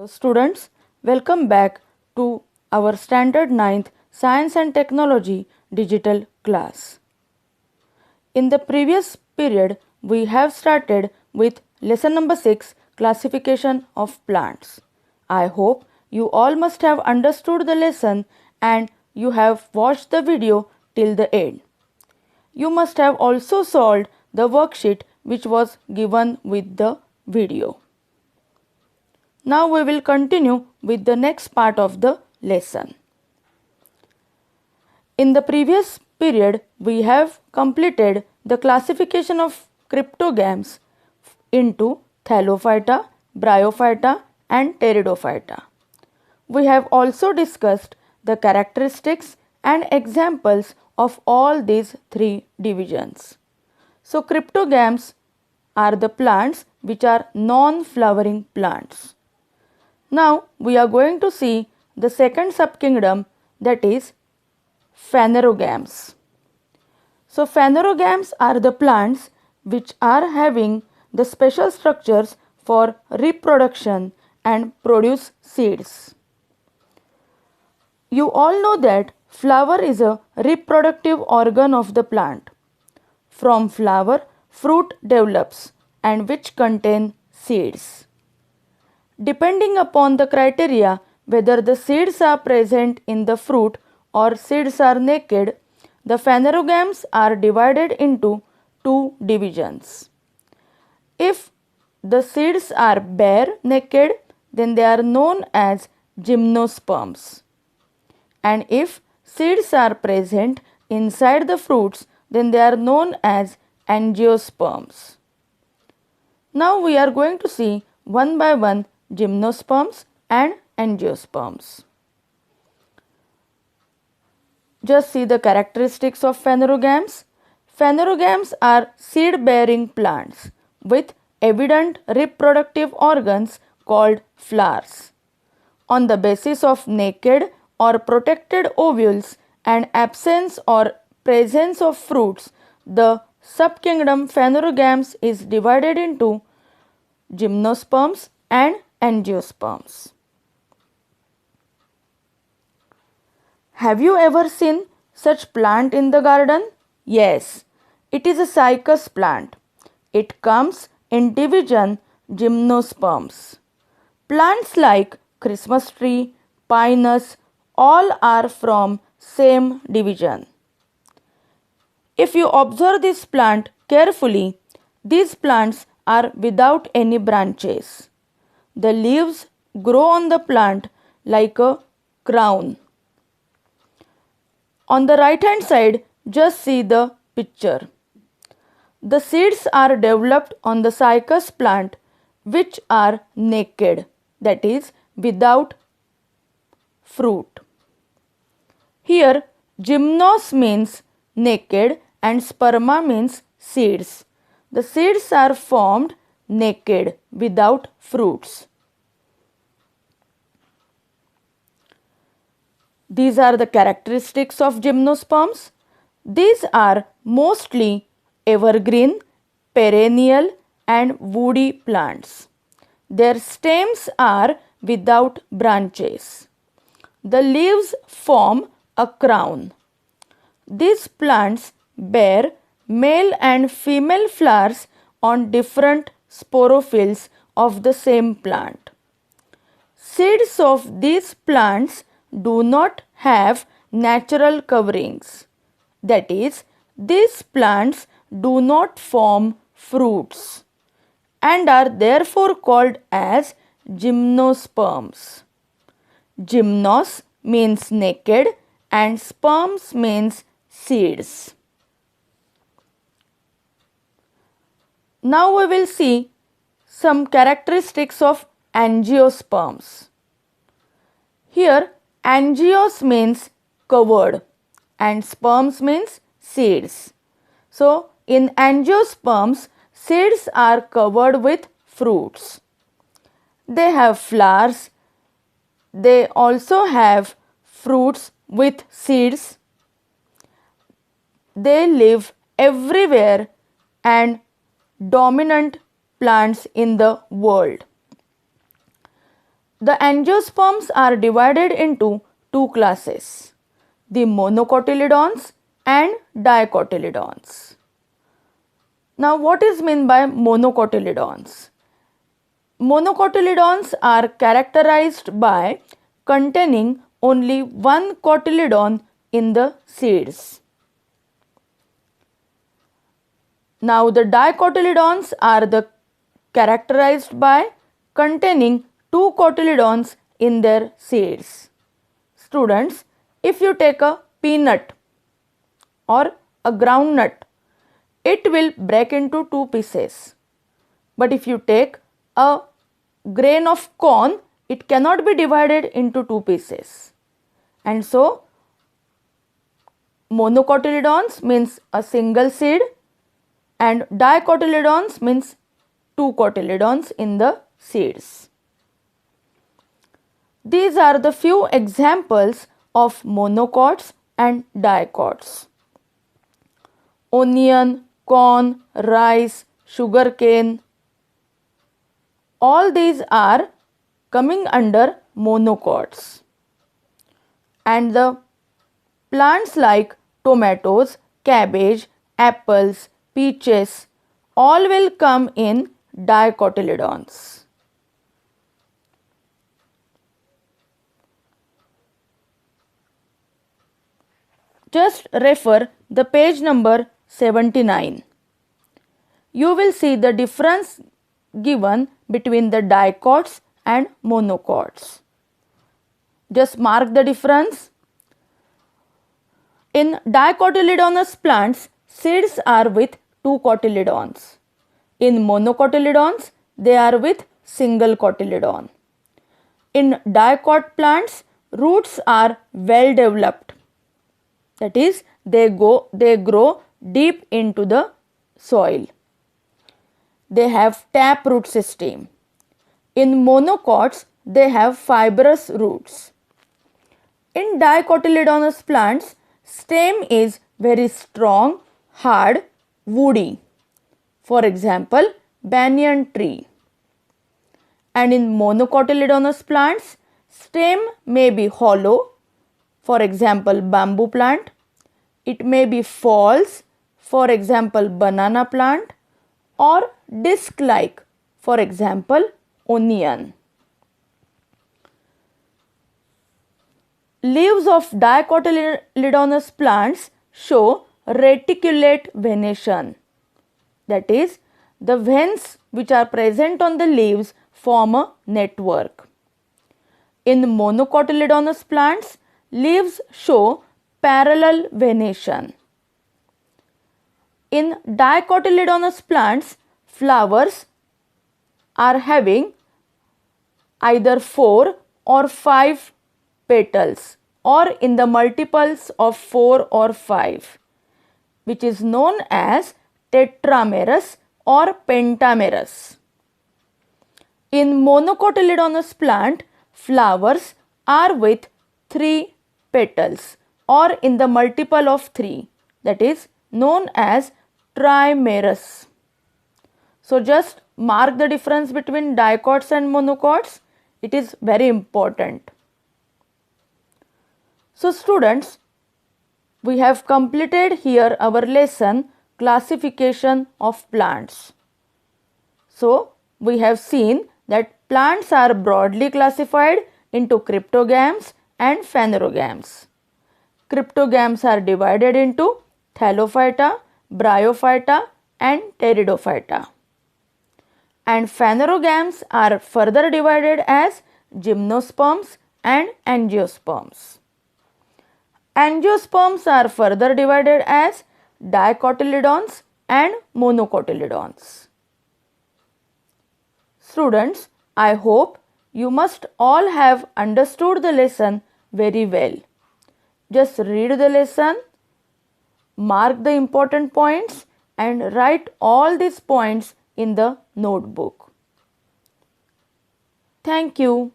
Students, welcome back to our Standard 9th Science and Technology digital class. In the previous period, we have started with lesson number 6, classification of plants. I hope you all must have understood the lesson and you have watched the video till the end. You must have also solved the worksheet which was given with the video. Now we will continue with the next part of the lesson. In the previous period, we have completed the classification of cryptogams into Thallophyta, Bryophyta and Pteridophyta. We have also discussed the characteristics and examples of all these three divisions. So cryptogams are the plants which are non-flowering plants. Now we are going to see the second subkingdom, that is phanerogams. So phanerogams are the plants which are having the special structures for reproduction and produce seeds. You all know that flower is a reproductive organ of the plant. From flower, fruit develops and which contain seeds. Depending upon the criteria whether the seeds are present in the fruit or seeds are naked, the phanerogams are divided into two divisions. If the seeds are bare, naked, then they are known as gymnosperms. And if seeds are present inside the fruits, then they are known as angiosperms. Now we are going to see one by one gymnosperms and angiosperms. Just see the characteristics of phanerogams. Phanerogams are seed-bearing plants with evident reproductive organs called flowers. On the basis of naked or protected ovules and absence or presence of fruits, the subkingdom phanerogams is divided into gymnosperms and angiosperms. Have you ever seen such plant in the garden? Yes, it is a cycas plant. It comes in division gymnosperms. Plants like Christmas tree, pinus, all are from same division. If you observe this plant carefully, these plants are without any branches. The leaves grow on the plant like a crown. On the right hand side, just see the picture. The seeds are developed on the cycas plant which are naked, that is without fruit. Here gymnos means naked and sperma means seeds. The seeds are formed naked without fruits. These are the characteristics of gymnosperms. These are mostly evergreen, perennial and woody plants. Their stems are without branches. The leaves form a crown. These plants bear male and female flowers on different sporophylls of the same plant. Seeds of these plants do not have natural coverings. That is, these plants do not form fruits and are therefore called as gymnosperms. Gymnos means naked and sperms means seeds. Now we will see some characteristics of angiosperms. Here angios means covered and sperms means seeds. So in angiosperms, seeds are covered with fruits. They have flowers. They also have fruits with seeds. They live everywhere and dominant plants in the world. The angiosperms are divided into two classes, the monocotyledons and dicotyledons. Now, what is meant by monocotyledons? Monocotyledons are characterized by containing only one cotyledon in the seeds. Now, the dicotyledons are characterized by containing two cotyledons in their seeds. Students, if you take a peanut or a groundnut, it will break into two pieces. But if you take a grain of corn, it cannot be divided into two pieces. And so, monocotyledons means a single seed and dicotyledons means two cotyledons in the seeds. These are the few examples of monocots and dicots. Onion, corn, rice, sugarcane, all these are coming under monocots. And the plants like tomatoes, cabbage, apples, peaches, all will come in dicotyledons. Just refer the page number 79. You will see the difference given between the dicots and monocots. Just mark the difference. In dicotyledonous plants, seeds are with two cotyledons. In monocotyledons, they are with single cotyledon. In dicot plants, roots are well developed. That is, they grow deep into the soil. They have tap root system. In monocots, they have fibrous roots. In dicotyledonous plants, stem is very strong, hard, woody. For example, banyan tree. And in monocotyledonous plants, stem may be hollow. For example, bamboo plant. It may be false. For example, banana plant. Or disc-like. For example, onion. Leaves of dicotyledonous plants show reticulate venation. That is, the veins which are present on the leaves form a network. In monocotyledonous plants, leaves show parallel venation. In dicotyledonous plants, flowers are having either 4 or 5 petals or in the multiples of 4 or 5, which is known as tetramerous or pentamerous. In monocotyledonous plant, flowers are with 3 petals or in the multiple of 3, that is known as trimerous. So just mark the difference between dicots and monocots. It is very important. So students, we have completed here our lesson classification of plants. So we have seen that plants are broadly classified into cryptogams and phanerogams. Cryptogams are divided into Thallophyta, Bryophyta and Pteridophyta. And phanerogams are further divided as gymnosperms and angiosperms. Angiosperms are further divided as dicotyledons and monocotyledons. Students, I hope you must all have understood the lesson very well. Just read the lesson, mark the important points and write all these points in the notebook. Thank you.